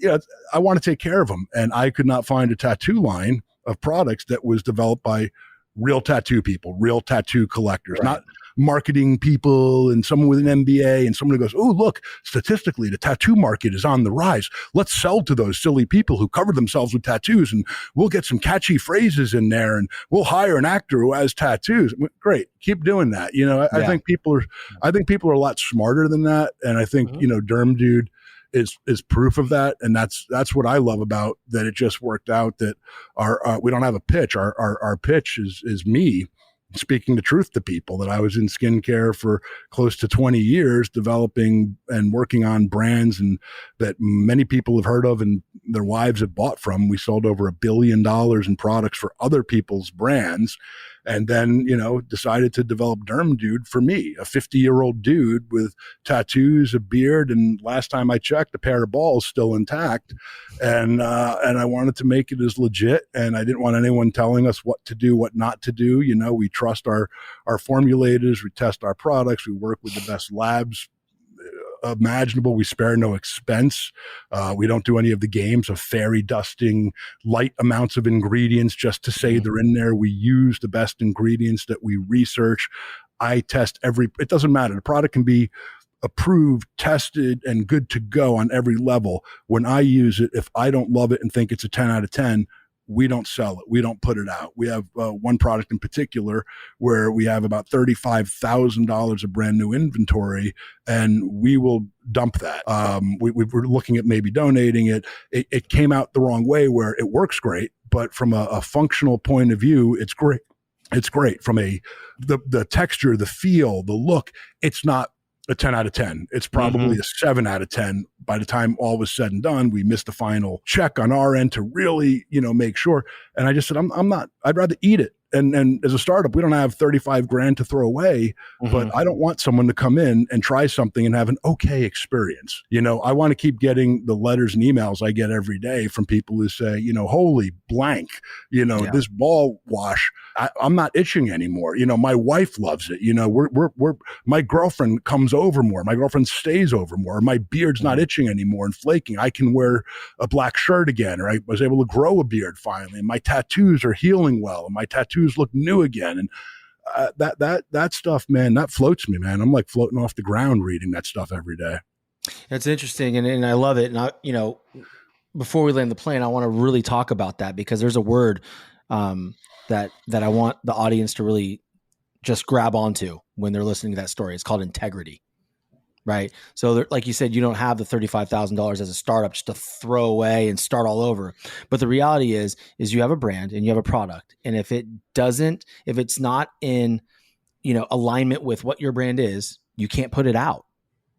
I want to take care of them. And I could not find a tattoo line of products that was developed by real tattoo people, real tattoo collectors, not marketing people and someone with an MBA and someone who goes, oh, look, statistically, the tattoo market is on the rise. Let's sell to those silly people who cover themselves with tattoos, and we'll get some catchy phrases in there, and we'll hire an actor who has tattoos. Great. Keep doing that. I think people are a lot smarter than that. And I think, Derm Dude is proof of that. And that's what I love about that. It just worked out that we don't have a pitch. Our pitch is me speaking the truth to people, that I was in skincare for close to 20 years, developing and working on brands and that many people have heard of and their wives have bought from. We sold over $1 billion in products for other people's brands. And then, decided to develop Derm Dude for me, a 50-year-old dude with tattoos, a beard, and last time I checked, a pair of balls still intact. And I wanted to make it as legit, and I didn't want anyone telling us what to do, what not to do. We trust our formulators, we test our products, we work with the best labs imaginable. We spare no expense. We don't do any of the games of fairy dusting light amounts of ingredients just to say they're in there. We use the best ingredients that we research. I test it doesn't matter. The product can be approved, tested, and good to go on every level. When I use it, if I don't love it and think it's a 10 out of 10, we don't sell it. We don't put it out. We have one product in particular where we have about $35,000 of brand new inventory, and we will dump that. We were looking at maybe donating it. It came out the wrong way where it works great, but from a functional point of view, it's great. It's great from the texture, the feel, the look. It's not a 10 out of 10. It's probably a 7 out of 10. By the time all was said and done, we missed the final check on our end to really, make sure. And I just said, I'd rather eat it. And as a startup, we don't have 35 grand to throw away, but I don't want someone to come in and try something and have an okay experience. I want to keep getting the letters and emails I get every day from people who say, holy blank, this ball wash, I'm not itching anymore. My wife loves it. My girlfriend comes over more. My girlfriend stays over more. My beard's not itching anymore and flaking. I can wear a black shirt again, or I was able to grow a beard finally. And my tattoos are healing well. And my tattoos look new again. And that stuff, man, that floats me, man. I'm like floating off the ground reading that stuff every day. That's interesting. And I love it. And before we land the plane, I want to really talk about that, because there's a word that I want the audience to really just grab onto when they're listening to that story. It's called integrity, right? So like you said, you don't have the $35,000 as a startup just to throw away and start all over. But the reality is you have a brand and you have a product. And if it's not in, alignment with what your brand is, you can't put it out.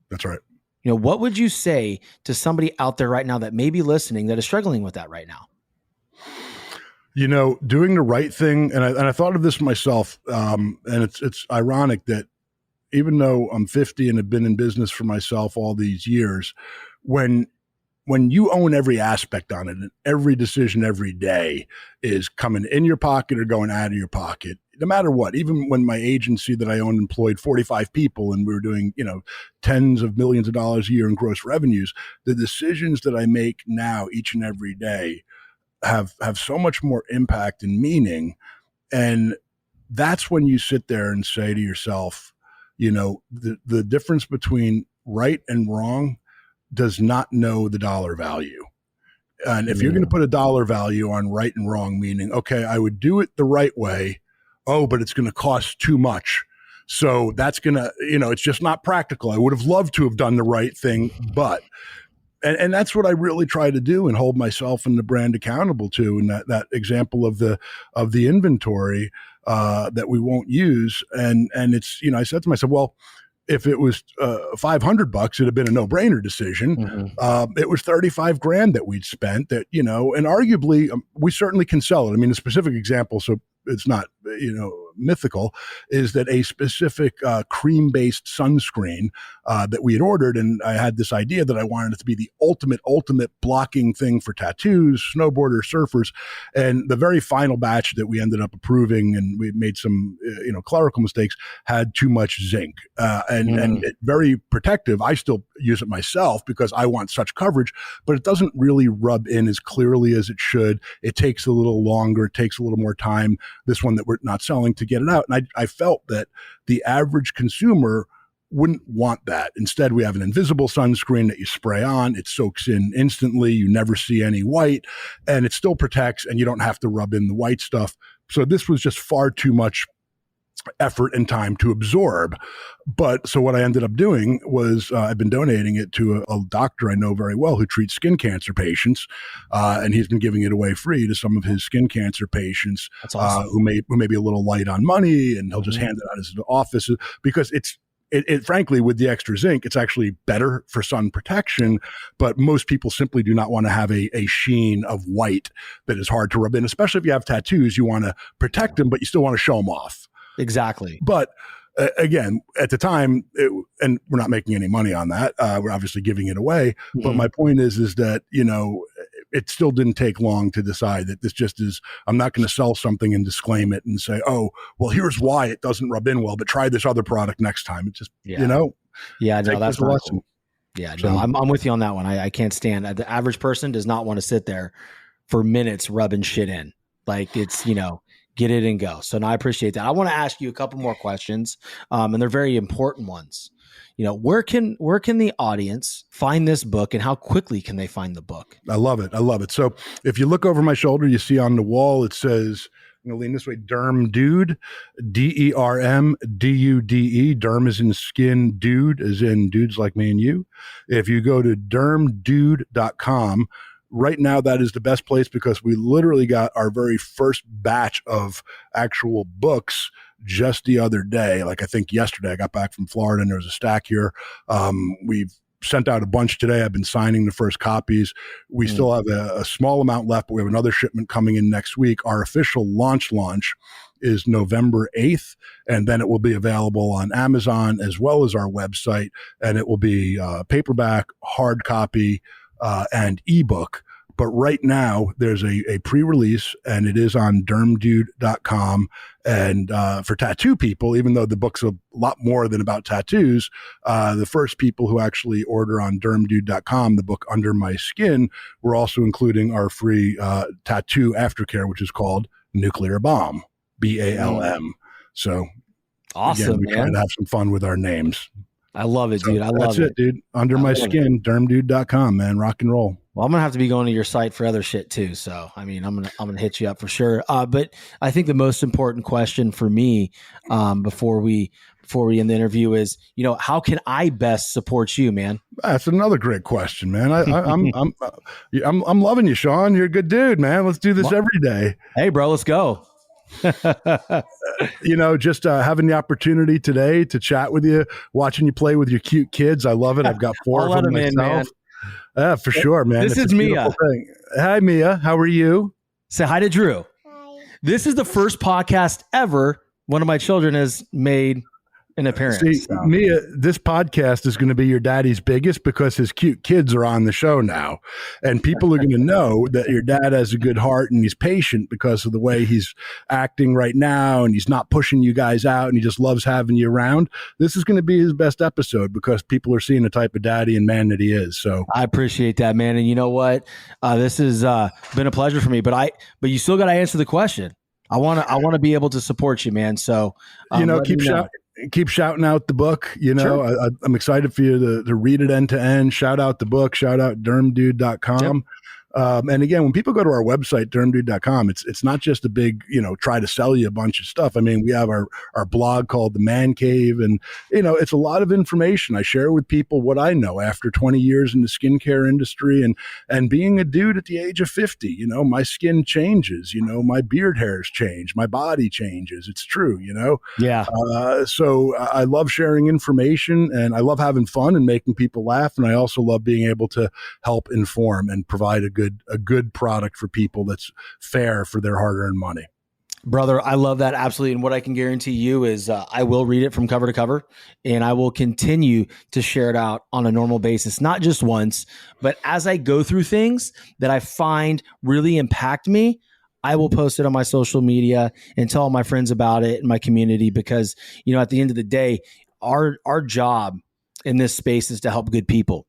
That's right. What would you say to somebody out there right now that may be listening that is struggling with that right now? Doing the right thing. And I thought of this myself. And it's ironic that even though I'm 50 and have been in business for myself all these years, when you own every aspect on it and every decision every day is coming in your pocket or going out of your pocket, no matter what, even when my agency that I owned employed 45 people and we were doing, tens of millions of dollars a year in gross revenues, the decisions that I make now each and every day have so much more impact and meaning. And that's when you sit there and say to yourself, the difference between right and wrong does not know the dollar value. And if you're going to put a dollar value on right and wrong, meaning, okay, I would do it the right way. Oh, but it's going to cost too much. So that's going to, it's just not practical. I would have loved to have done the right thing, but and that's what I really try to do and hold myself and the brand accountable to. And that example of the inventory that we won't use. And it's, I said to myself, well, if it was $500, it'd have been a no-brainer decision. Mm-hmm. It was $35,000 that we'd spent that, and arguably we certainly can sell it. I mean, a specific example, so it's not, mythical, is that a specific cream-based sunscreen that we had ordered, and I had this idea that I wanted it to be the ultimate blocking thing for tattoos, snowboarders, surfers, and the very final batch that we ended up approving, and we made some clerical mistakes, had too much zinc and it, very protective. I still use it myself because I want such coverage, but it doesn't really rub in as clearly as it should. It takes a little longer, it takes a little more time. This one that we're not selling, to get it out. And I felt that the average consumer wouldn't want that. Instead, we have an invisible sunscreen that you spray on. It soaks in instantly. You never see any white, and it still protects, and you don't have to rub in the white stuff. So this was just far too much effort and time to absorb. But so what I ended up doing was I've been donating it to a doctor I know very well who treats skin cancer patients. And he's been giving it away free to some of his skin cancer patients. That's awesome. who may be a little light on money, and he'll just hand it out as an office because it frankly, with the extra zinc, it's actually better for sun protection, but most people simply do not want to have a sheen of white that is hard to rub in, especially if you have tattoos. You want to protect them, but you still want to show them off. Exactly. But again, at the time, and we're not making any money on that. We're obviously giving it away. Mm-hmm. But my point is that, it still didn't take long to decide that this just is, I'm not going to sell something and disclaim it and say, oh, well, here's why it doesn't rub in well, but try this other product next time. It just, Yeah, no, that's not cool. Yeah, so, no, I'm with you on that one. I can't stand the average person does not want to sit there for minutes rubbing shit in. Like it's, get it and go. So no, I appreciate that. I want to ask you a couple more questions, and they're very important ones. Where can the audience find this book, and how quickly can they find the book? I love it. So if you look over my shoulder, you see on the wall, it says, I'm going to lean this way, Derm Dude, DERMDUDE. Derm is in skin, dude as in dudes like me and you. If you go to dermdude.com, right now, that is the best place because we literally got our very first batch of actual books just the other day. Like I think yesterday, I got back from Florida and there was a stack here. We've sent out a bunch today. I've been signing the first copies. We still have a small amount left, but we have another shipment coming in next week. Our official launch is November 8th, and then it will be available on Amazon as well as our website, and it will be paperback, hard copy, and ebook. But right now there's a pre-release, and it is on dermdude.com. And for tattoo people, even though the book's a lot more than about tattoos, the first people who actually order on dermdude.com, the book Under My Skin, we're also including our free tattoo aftercare, which is called Nuclear Bomb, BALM. So awesome, again, we try to have some fun with our names. I love it, dude. I love it. That's it, dude. Under My Skin, dermdude.com, man. Rock and roll. Well, I'm going to have to be going to your site for other shit too. So, I mean, I'm going to hit you up for sure. But I think the most important question for me, before we end the interview is, how can I best support you, man? That's another great question, man. I'm loving you, Sean. You're a good dude, man. Let's do this every day. Hey, bro, let's go. Just having the opportunity today to chat with you, watching you play with your cute kids. I love it. I've got 4 of them myself. Yeah, for sure, man. This is Mia. Hi, Mia. How are you? Say hi to Drew. Hi. This is the first podcast ever one of my children has made an appearance. See, Mia, this podcast is going to be your daddy's biggest because his cute kids are on the show now. And people are going to know that your dad has a good heart and he's patient because of the way he's acting right now. And he's not pushing you guys out and he just loves having you around. This is going to be his best episode because people are seeing the type of daddy and man that he is. So I appreciate that, man. And you know what? This has been a pleasure for me, but you still got to answer the question. I want to be able to support you, man. So, keep shouting out the book. Sure. I'm excited for you to read it end to end. Shout out the book, shout out dermdude.com. Yep. And again, when people go to our website, dermdude.com, it's not just a big, try to sell you a bunch of stuff. I mean, we have our blog called The Man Cave, and, it's a lot of information. I share with people what I know after 20 years in the skincare industry, and being a dude at the age of 50, my skin changes, my beard hairs change, my body changes. It's true, Yeah. So I love sharing information, and I love having fun and making people laugh. And I also love being able to help inform and provide a good product for people that's fair for their hard-earned money. Brother, I love that. Absolutely. And what I can guarantee you is I will read it from cover to cover, and I will continue to share it out on a normal basis, not just once, but as I go through things that I find really impact me, I will post it on my social media and tell all my friends about it in my community, because, at the end of the day, our job in this space is to help good people.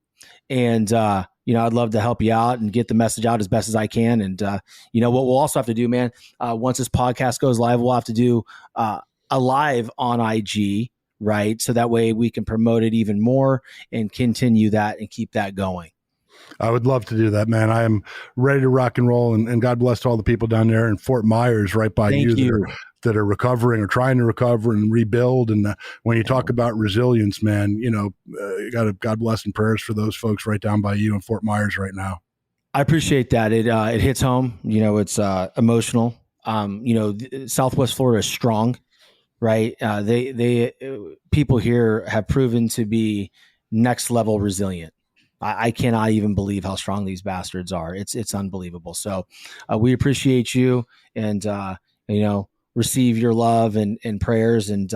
And, I'd love to help you out and get the message out as best as I can. And, what we'll also have to do, man, once this podcast goes live, we'll have to do a live on IG, right? So that way we can promote it even more and continue that and keep that going. I would love to do that, man. I am ready to rock and roll, and God bless to all the people down there in Fort Myers right by you. That are recovering or trying to recover and rebuild. And when you talk about resilience, man, you got to God bless and prayers for those folks right down by you in Fort Myers right now. I appreciate that. It hits home. It's emotional. Southwest Florida is strong, right? They people here have proven to be next level resilient. I cannot even believe how strong these bastards are. It's unbelievable. So we appreciate you, and receive your love and prayers. And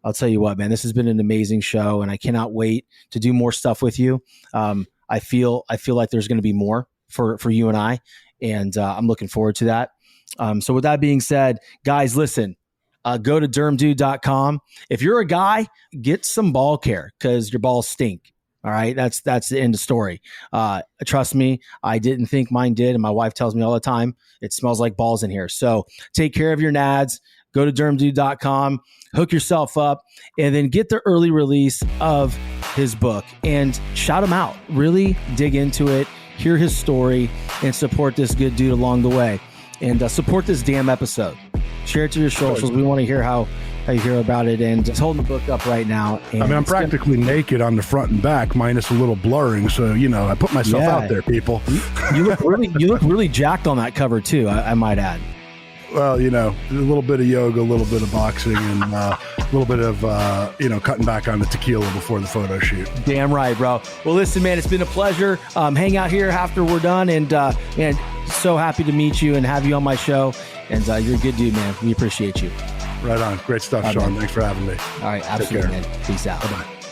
I'll tell you what, man, this has been an amazing show, and I cannot wait to do more stuff with you. I feel like there's going to be more for you and I, and I'm looking forward to that. So with that being said, guys, listen, go to dermdude.com. If you're a guy, get some ball care, because your balls stink. All right. That's the end of story. Trust me, I didn't think mine did. And my wife tells me all the time, it smells like balls in here. So take care of your nads, go to dermdude.com, hook yourself up, and then get the early release of his book and shout him out. Really dig into it, hear his story, and support this good dude along the way. And support this damn episode. Share it to your socials. We want to hear how you hear about it, and just holding the book up right now. And I'm practically naked on the front and back, minus a little blurring. So, I put myself out there, people. You look really jacked on that cover too, I might add. Well, a little bit of yoga, a little bit of boxing, and a little bit of, cutting back on the tequila before the photo shoot. Damn right, bro. Well, listen, man, it's been a pleasure. Hang out here after we're done, and so happy to meet you and have you on my show. And you're a good dude, man. We appreciate you. Right on. Great stuff, Sean. Thanks for having me. All right. Absolutely, man. Peace out. Bye-bye.